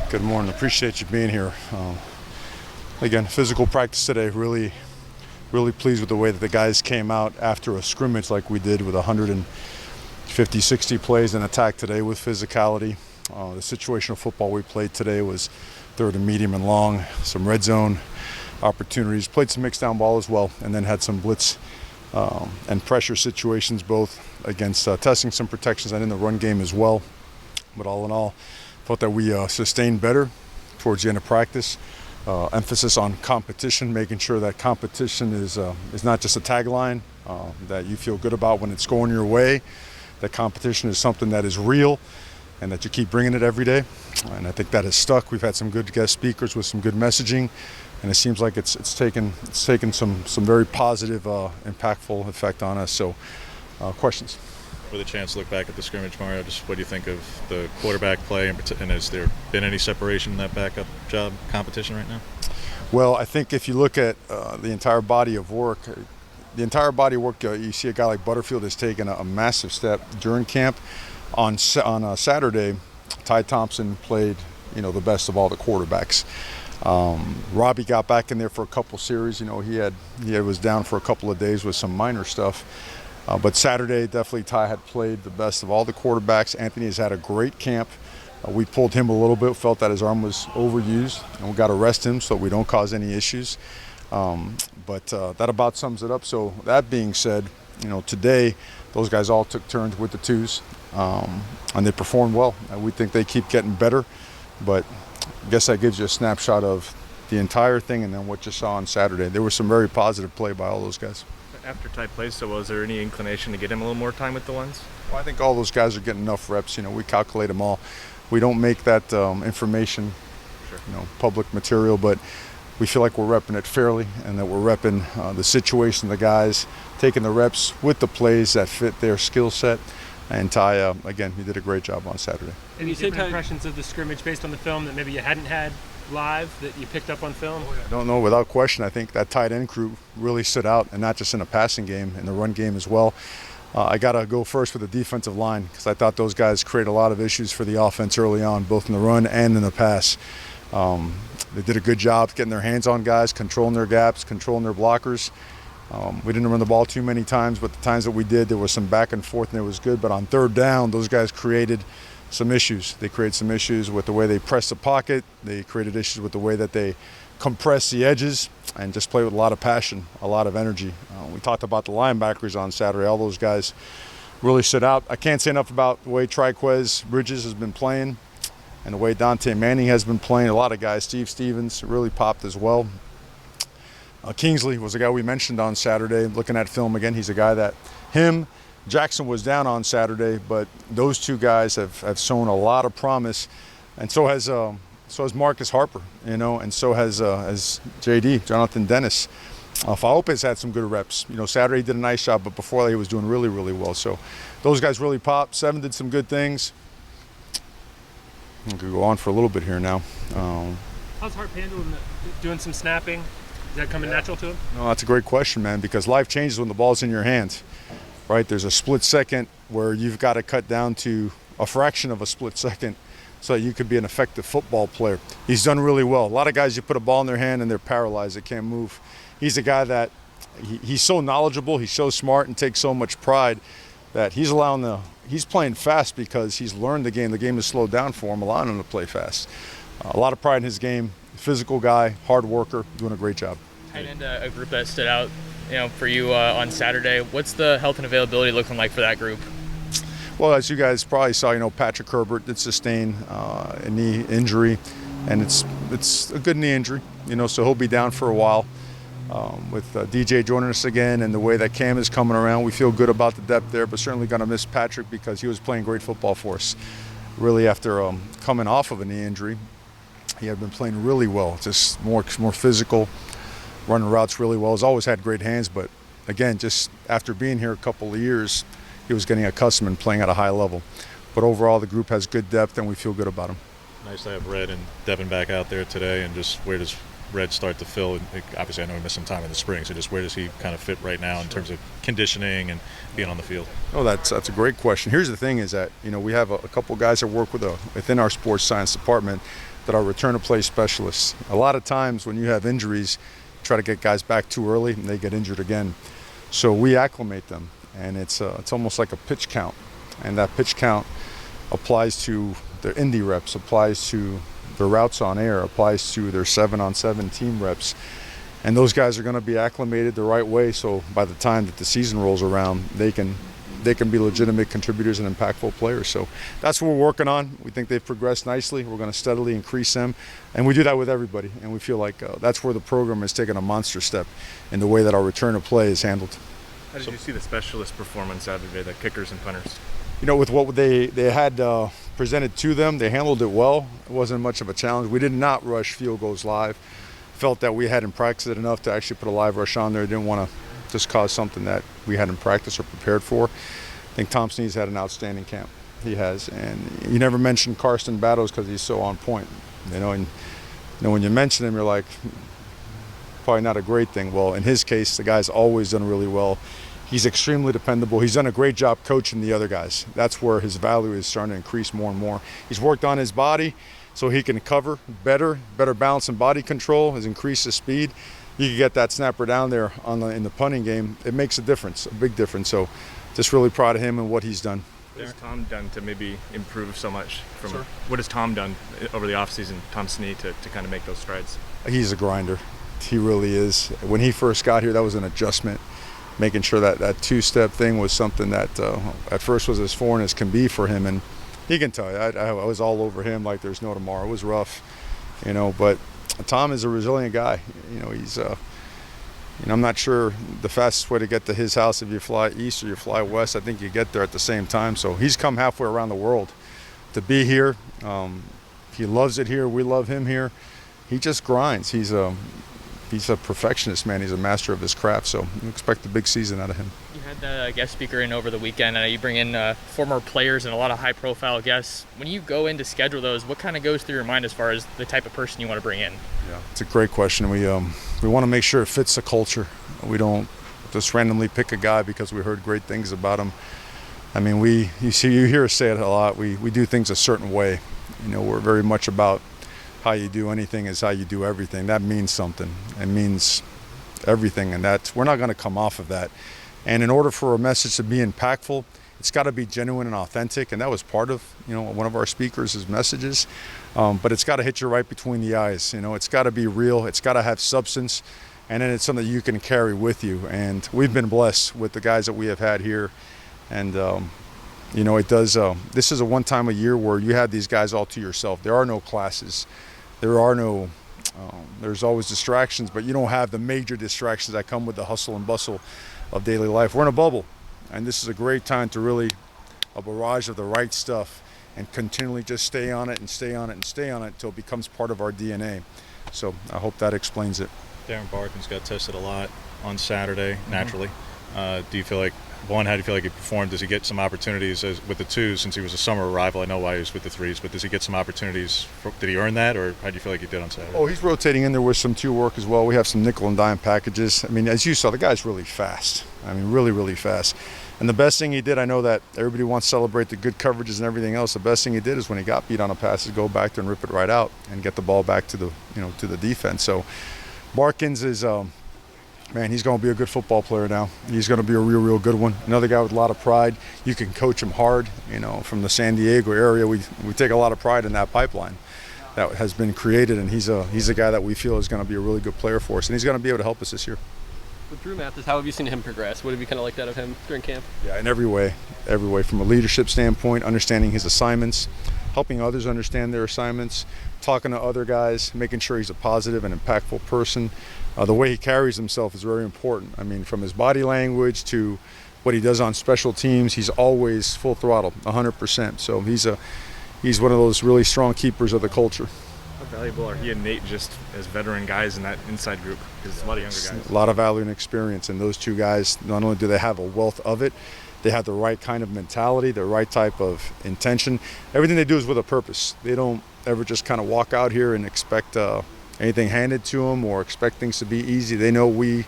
Good morning. Appreciate you being here. Again, physical practice today. Really pleased with the way that the guys came out after a scrimmage like we did with 150, 60 plays in attack today with physicality. The situational football we played today was third and medium and long, some red zone opportunities. Played some mixed down ball as well, and then had some blitz and pressure situations both against testing some protections and in the run game as well. But all in all, thought that we sustained better towards the end of practice. Emphasis on competition, making sure that competition is not just a tagline that you feel good about when it's going your way. That competition is something that is real and that you keep bringing it every day. And I think that has stuck. We've had some good guest speakers with some good messaging, and it seems like it's taken some very positive, impactful effect on us. So, questions? With a chance to look back at the scrimmage, Mario, just what do you think of the quarterback play, and has there been any separation in that backup job competition right now? Well, I think if you look at the entire body of work, you see a guy like Butterfield has taken a massive step during camp. On Saturday, Thompson played, the best of all the quarterbacks. Robbie got back in there for a couple series. He was down for a couple of days with some minor stuff. But Saturday, definitely Ty had played the best of all the quarterbacks. Anthony has had a great camp. We pulled him a little bit, felt that his arm was overused, and we got to rest him so we don't cause any issues. But that about sums it up. So that being said, today those guys all took turns with the twos, and they performed well. We think they keep getting better, but I guess that gives you a snapshot of the entire thing and then what you saw on Saturday. There was some very positive play by all those guys. After Ty plays so well, is there any inclination to get him a little more time with the ones? Well, I think all those guys are getting enough reps. We calculate them all. We don't make that information, public material, but we feel like we're repping it fairly and that we're repping the situation, the guys, taking the reps with the plays that fit their skill set. And Ty, again, he did a great job on Saturday. Any different impressions of the scrimmage based on the film that maybe you hadn't had live that you picked up on film? I don't know, without question. I think that tight end crew really stood out, and not just in the passing game, in the run game as well. I got to go first with the defensive line because I thought those guys created a lot of issues for the offense early on, both in the run and in the pass. They did a good job getting their hands on guys, controlling their gaps, controlling their blockers. We didn't run the ball too many times, but the times that we did, there was some back and forth, and it was good. But on third down, those guys created some issues. They created some issues with the way they pressed the pocket. They created issues with the way that they compressed the edges and just played with a lot of passion, a lot of energy. We talked about the linebackers on Saturday. All those guys really stood out. I can't say enough about the way Triquez Bridges has been playing and the way Dante Manning has been playing. A lot of guys, Steve Stevens really popped as well. Kingsley was a guy we mentioned on Saturday. Looking at film again, he's a guy that Jackson was down on Saturday, but those two guys have shown a lot of promise, and so has Marcus Harper, and so has JD, Jonathan Dennis. Faopes had some good reps. Saturday did a nice job, but before that he was doing really, really well. So those guys really popped. Seven did some good things. I could go on for a little bit here now. How's Harp handling doing some snapping? Is that coming natural to him? No, that's a great question, man, because life changes when the ball's in your hands. Right, there's a split second where you've got to cut down to a fraction of a split second so that you could be an effective football player. He's done really well. A lot of guys, you put a ball in their hand and they're paralyzed, they can't move. He's a guy that he's so knowledgeable, he's so smart and takes so much pride that he's playing fast because he's learned the game. The game has slowed down for him, allowing him to play fast. A lot of pride in his game. Physical guy, hard worker, doing a great job. And a group that stood out, for you on Saturday. What's the health and availability looking like for that group? Well, as you guys probably saw, Patrick Herbert did sustain a knee injury, and it's a good knee injury, so he'll be down for a while. With DJ joining us again and the way that Cam is coming around, we feel good about the depth there, but certainly going to miss Patrick because he was playing great football for us. Really, after coming off of a knee injury, he had been playing really well, just more physical, running routes really well. He's always had great hands, but again, just after being here a couple of years, he was getting accustomed and playing at a high level. But overall, the group has good depth, and we feel good about him. Nice to have Red and Devin back out there today, and just where does Red start to fill? Obviously, I know he missed some time in the spring, so just where does he kind of fit right now in terms of conditioning and being on the field? Oh, that's a great question. Here's the thing is that, we have a couple guys that work within our sports science department that are return to play specialists. A lot of times when you have injuries, you try to get guys back too early and they get injured again. So we acclimate them, and it's almost like a pitch count, and that pitch count applies to their indie reps, applies to their routes on air, applies to their 7-on-7 team reps. And those guys are going to be acclimated the right way, so by the time that the season rolls around, they can be legitimate contributors and impactful players. So that's what we're working on. We think they've progressed nicely. We're going to steadily increase them, and we do that with everybody. And we feel like that's where the program has taken a monster step in the way that our return to play is handled. How did you see the specialist performance Saturday, the kickers and punters? You know, with what they had presented to them, they handled it well. It wasn't much of a challenge. We did not rush field goals live. Felt that we hadn't practiced it enough to actually put a live rush on there. Didn't want to just cause something that we hadn't practiced or prepared for. I think Thompson has had an outstanding camp. He has, and you never mentioned Karsten Battles because he's so on point. And when you mention him, you're like, probably not a great thing. Well, in his case, the guy's always done really well. He's extremely dependable. He's done a great job coaching the other guys. That's where his value is starting to increase more and more. He's worked on his body so he can cover better balance and body control, has increased his speed. You can get that snapper down there in the punting game. It makes a difference, a big difference. So just really proud of him and what he's done. What has Tom done to maybe improve so much? Sure. What has Tom done over the offseason, Tom Snee, to kind of make those strides? He's a grinder. He really is. When he first got here, that was an adjustment. Making sure that two-step thing was something that at first was as foreign as can be for him, and he can tell you, I was all over him like there's no tomorrow. It was rough, but Tom is a resilient guy. He's I'm not sure the fastest way to get to his house, if you fly east or you fly west. I think you get there at the same time. So he's come halfway around the world to be here. He loves it here. We love him here. He just grinds. He's a perfectionist, man. He's a master of his craft, so you expect a big season out of him. You had the guest speaker in over the weekend. I know you bring in former players and a lot of high-profile guests. When you go in to schedule those, what kind of goes through your mind as far as the type of person you want to bring in? Yeah, it's a great question. We want to make sure it fits the culture. We don't just randomly pick a guy because we heard great things about him. I mean, you hear us say it a lot. We do things a certain way. We're very much about how you do anything is how you do everything. That means something. It means everything, and we're not going to come off of that. And in order for a message to be impactful, it's got to be genuine and authentic, and that was part of one of our speakers' messages. But it's got to hit you right between the eyes. It's got to be real. It's got to have substance, and then it's something you can carry with you. And we've been blessed with the guys that we have had here, and it does. This is a one time a year where you have these guys all to yourself. There are no classes. There's always distractions, but you don't have the major distractions that come with the hustle and bustle of daily life. We're in a bubble, and this is a great time to really a barrage of the right stuff and continually just stay on it and stay on it and stay on it until it becomes part of our DNA. So I hope that explains it. Darren Barkins got tested a lot on Saturday, naturally. Do you feel like, how do you feel like he performed? Does he get some opportunities with the twos since he was a summer arrival? I know why he was with the threes, but does he get some opportunities? Did he earn that, or how do you feel like he did on Saturday? Oh, he's rotating in there with some two work as well. We have some nickel and dime packages. I mean, as you saw, the guy's really fast. I mean, really, really fast. And the best thing he did, I know that everybody wants to celebrate the good coverages and everything else. The best thing he did is when he got beat on a pass, is go back there and rip it right out and get the ball back to the defense. So Barkins is, man, he's going to be a good football player now. He's going to be a real, real good one. Another guy with a lot of pride. You can coach him hard. From the San Diego area, we take a lot of pride in that pipeline that has been created, and he's a guy that we feel is going to be a really good player for us, and he's going to be able to help us this year. With Drew Mathis, how have you seen him progress? What have you kind of liked out of him during camp? Yeah, in every way, from a leadership standpoint, understanding his assignments, helping others understand their assignments, talking to other guys, making sure he's a positive and impactful person. The way he carries himself is very important. I mean, from his body language to what he does on special teams, he's always full throttle, 100%. So he's one of those really strong keepers of the culture. How valuable are he and Nate just as veteran guys in that inside group? Because it's a lot of younger guys. A lot of value and experience, and those two guys, not only do they have a wealth of it, they have the right kind of mentality, the right type of intention. Everything they do is with a purpose. They don't ever just kind of walk out here and expect anything handed to them or expect things to be easy. They know we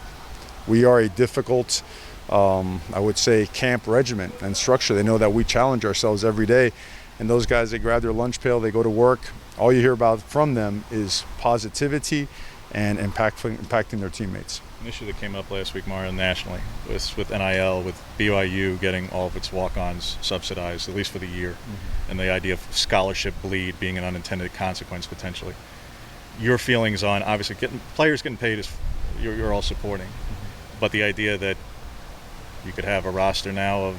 are a difficult, I would say, camp regiment and structure. They know that we challenge ourselves every day. And those guys, they grab their lunch pail, they go to work. all you hear about from them is positivity and impacting their teammates. An issue that came up last week, Mario, nationally was with NIL, with BYU getting all of its walk-ons subsidized, at least for the year, and the idea of scholarship bleed being an unintended consequence potentially. Your feelings on, obviously, players getting paid is you're all supporting, but the idea that you could have a roster now of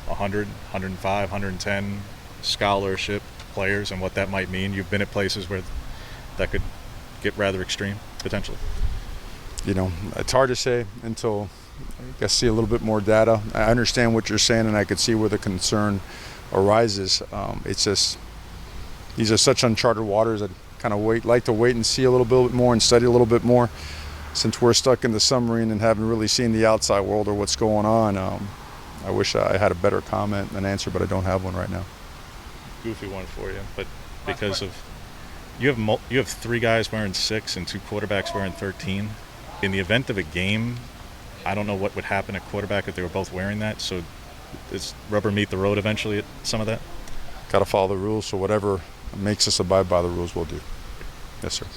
100, 105, 110 scholarship players and what that might mean. You've been at places where that could get rather extreme, potentially. You know, it's hard to say until I guess see a little bit more data. I understand what you're saying, and I could see where the concern arises. It's just these are such uncharted waters. I'd kind of like to wait and see a little bit more and study a little bit more, since we're stuck in the submarine and haven't really seen the outside world or what's going on. I wish I had a better comment and answer, but I don't have one right now. Goofy one for you, but because of you have 3 guys wearing 6 and 2 quarterbacks wearing 13. In the event of a game, I don't know what would happen at quarterback if they were both wearing that. So does rubber meet the road eventually at some of that? Got to follow the rules, so whatever makes us abide by the rules, we'll do. Yes, sir.